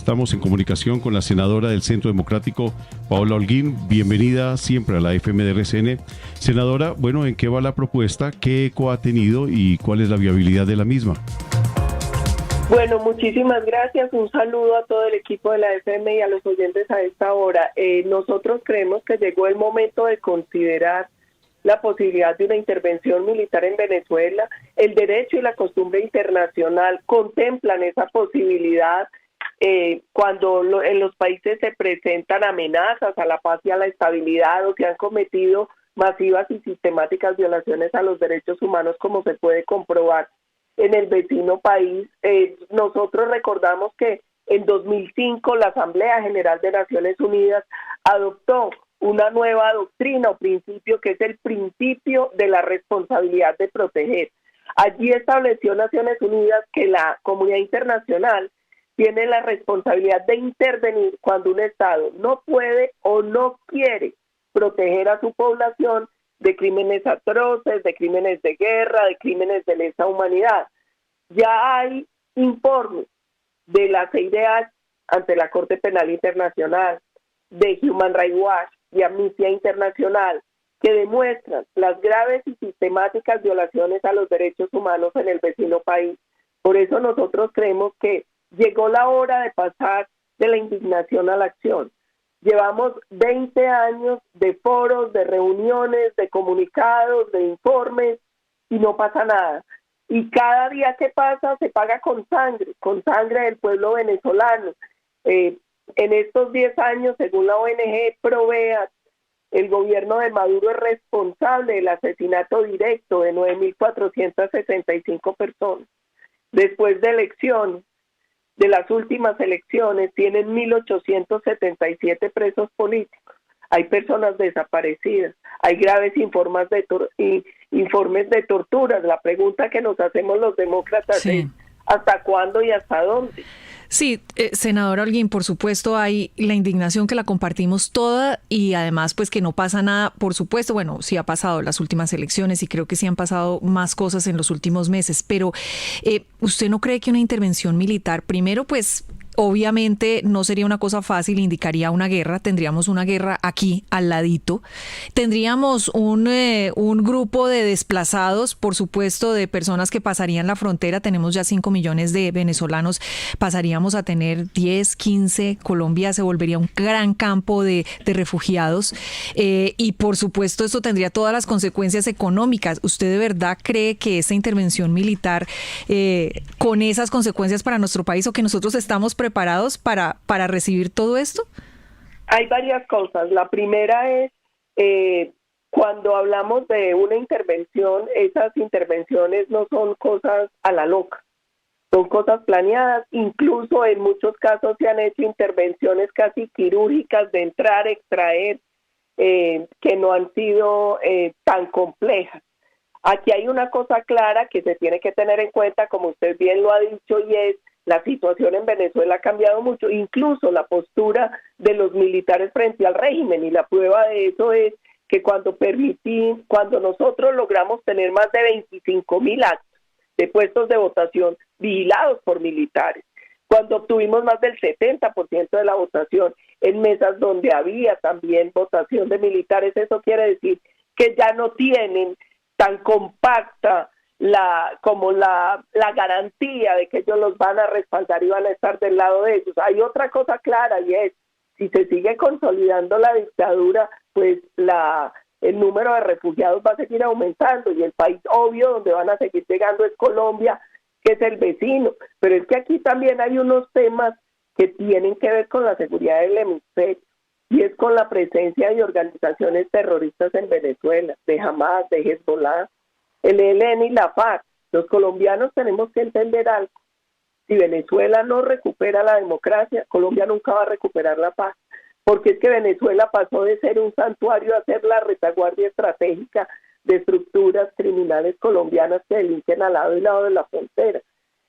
Estamos en comunicación con la senadora del Centro Democrático, Paola Holguín. Bienvenida siempre a la FM de RCN. Senadora, bueno, ¿en qué va la propuesta? ¿Qué eco ha tenido y cuál es la viabilidad de la misma? Bueno, muchísimas gracias. Un saludo a todo el equipo de la FM y a los oyentes a esta hora. Nosotros creemos que llegó el momento de considerar la posibilidad de una intervención militar en Venezuela. El derecho y la costumbre internacional contemplan esa posibilidad cuando en los países se presentan amenazas a la paz y a la estabilidad o que han cometido masivas y sistemáticas violaciones a los derechos humanos, como se puede comprobar en el vecino país. Nosotros recordamos que en 2005 la Asamblea General de Naciones Unidas adoptó una nueva doctrina o principio que es el principio de la responsabilidad de proteger. Allí estableció Naciones Unidas que la comunidad internacional tiene la responsabilidad de intervenir cuando un Estado no puede o no quiere proteger a su población de crímenes atroces, de crímenes de guerra, de crímenes de lesa humanidad. Ya hay informes de la CIDH ante la Corte Penal Internacional, de Human Rights Watch y Amnistía Internacional, que demuestran las graves y sistemáticas violaciones a los derechos humanos en el vecino país. Por eso nosotros creemos que llegó la hora de pasar de la indignación a la acción. Llevamos 20 años de foros, de reuniones, de comunicados, de informes, y no pasa nada. Y cada día que pasa se paga con sangre del pueblo venezolano. En estos 10 años, según la ONG Provea, el gobierno de Maduro es responsable del asesinato directo de 9.465 personas. Después de elecciones, de las últimas elecciones, tienen 1.877 presos políticos. Hay personas desaparecidas, hay graves informes de torturas. La pregunta que nos hacemos los demócratas es ¿hasta cuándo y hasta dónde? Sí, senadora Holguín, por supuesto hay la indignación que la compartimos toda y además pues que no pasa nada, por supuesto, bueno, sí ha pasado las últimas elecciones y creo que sí han pasado más cosas en los últimos meses, pero ¿usted no cree que una intervención militar, primero pues obviamente no sería una cosa fácil, indicaría una guerra, tendríamos una guerra aquí al ladito, tendríamos un grupo de desplazados, por supuesto, de personas que pasarían la frontera, tenemos ya 5 millones de venezolanos, pasaríamos a tener 10, 15, Colombia se volvería un gran campo de refugiados y por supuesto esto tendría todas las consecuencias económicas. ¿Usted de verdad cree que esta intervención militar con esas consecuencias para nuestro país o que nosotros estamos preparados para recibir todo esto? Hay varias cosas. La primera es, cuando hablamos de una intervención, esas intervenciones no son cosas a la loca, son cosas planeadas. Incluso en muchos casos se han hecho intervenciones casi quirúrgicas de entrar, extraer, que no han sido tan complejas. Aquí hay una cosa clara que se tiene que tener en cuenta, como usted bien lo ha dicho, y es la situación en Venezuela ha cambiado mucho, incluso la postura de los militares frente al régimen, y la prueba de eso es que cuando nosotros logramos tener más de 25.000 actos de puestos de votación vigilados por militares, cuando obtuvimos más del 70% de la votación en mesas donde había también votación de militares, eso quiere decir que ya no tienen tan compacta la garantía de que ellos los van a respaldar y van a estar del lado de ellos. Hay otra cosa clara, y es, si se sigue consolidando la dictadura, pues el número de refugiados va a seguir aumentando, y el país obvio donde van a seguir llegando es Colombia, que es el vecino. Pero es que aquí también hay unos temas que tienen que ver con la seguridad del hemisferio, y es con la presencia de organizaciones terroristas en Venezuela, de Hamas, de Hezbollah, el ELN y la FARC. Los colombianos tenemos que entender algo. Si Venezuela no recupera la democracia, Colombia nunca va a recuperar la paz, porque es que Venezuela pasó de ser un santuario a ser la retaguardia estratégica de estructuras criminales colombianas que delinquen al lado y lado de la frontera,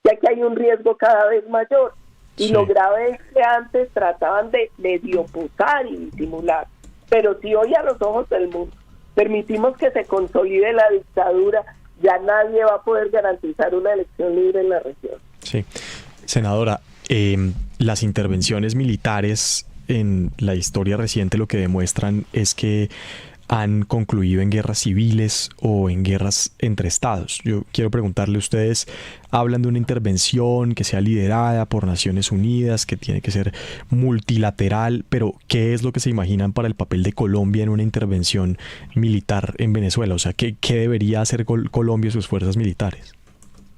ya que hay un riesgo cada vez mayor. Y lo grave es que antes trataban de medio posar y disimular, pero si hoy a los ojos del mundo permitimos que se consolide la dictadura, ya nadie va a poder garantizar una elección libre en la región. Sí, senadora, las intervenciones militares en la historia reciente lo que demuestran es que han concluido en guerras civiles o en guerras entre estados. Yo quiero preguntarle, ustedes hablan de una intervención que sea liderada por Naciones Unidas, que tiene que ser multilateral, pero ¿qué es lo que se imaginan para el papel de Colombia en una intervención militar en Venezuela? O sea, ¿qué debería hacer Colombia y sus fuerzas militares?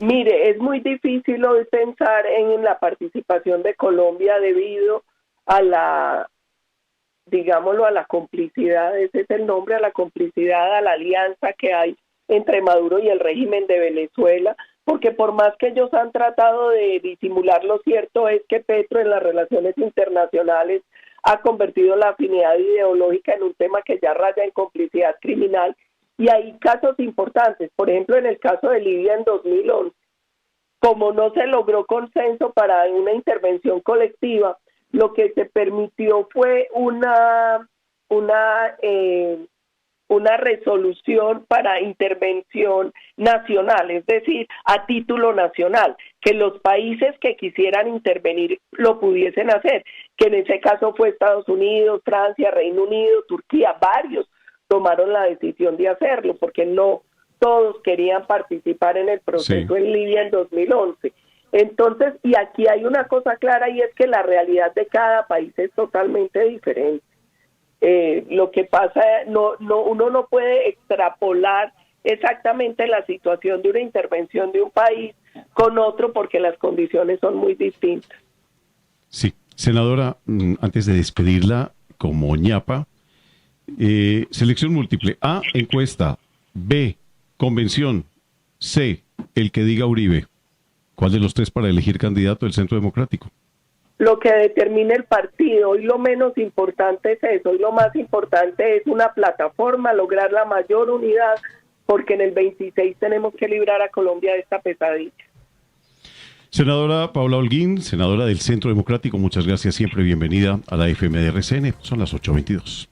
Mire, es muy difícil hoy pensar en la participación de Colombia debido a la, digámoslo, a la complicidad, ese es el nombre, a la complicidad, a la alianza que hay entre Maduro y el régimen de Venezuela, porque por más que ellos han tratado de disimular, lo cierto es que Petro en las relaciones internacionales ha convertido la afinidad ideológica en un tema que ya raya en complicidad criminal, y hay casos importantes, por ejemplo en el caso de Libia en 2011, como no se logró consenso para una intervención colectiva, lo que se permitió fue una resolución para intervención nacional, es decir, a título nacional, que los países que quisieran intervenir lo pudiesen hacer, que en ese caso fue Estados Unidos, Francia, Reino Unido, Turquía, varios tomaron la decisión de hacerlo, porque no todos querían participar en el proceso en Libia en 2011. Entonces, y aquí hay una cosa clara, y es que la realidad de cada país es totalmente diferente. Lo que pasa, uno no puede extrapolar exactamente la situación de una intervención de un país con otro porque las condiciones son muy distintas. Sí, senadora, antes de despedirla, como ñapa, selección múltiple: A, encuesta; B, convención; C, el que diga Uribe. ¿Cuál de los tres para elegir candidato del Centro Democrático? Lo que determina el partido, y lo menos importante es eso, y lo más importante es una plataforma, lograr la mayor unidad, porque en el 26 tenemos que librar a Colombia de esta pesadilla. Senadora Paula Holguín, senadora del Centro Democrático, muchas gracias, siempre bienvenida a la FM de RCN. Son las 8:22.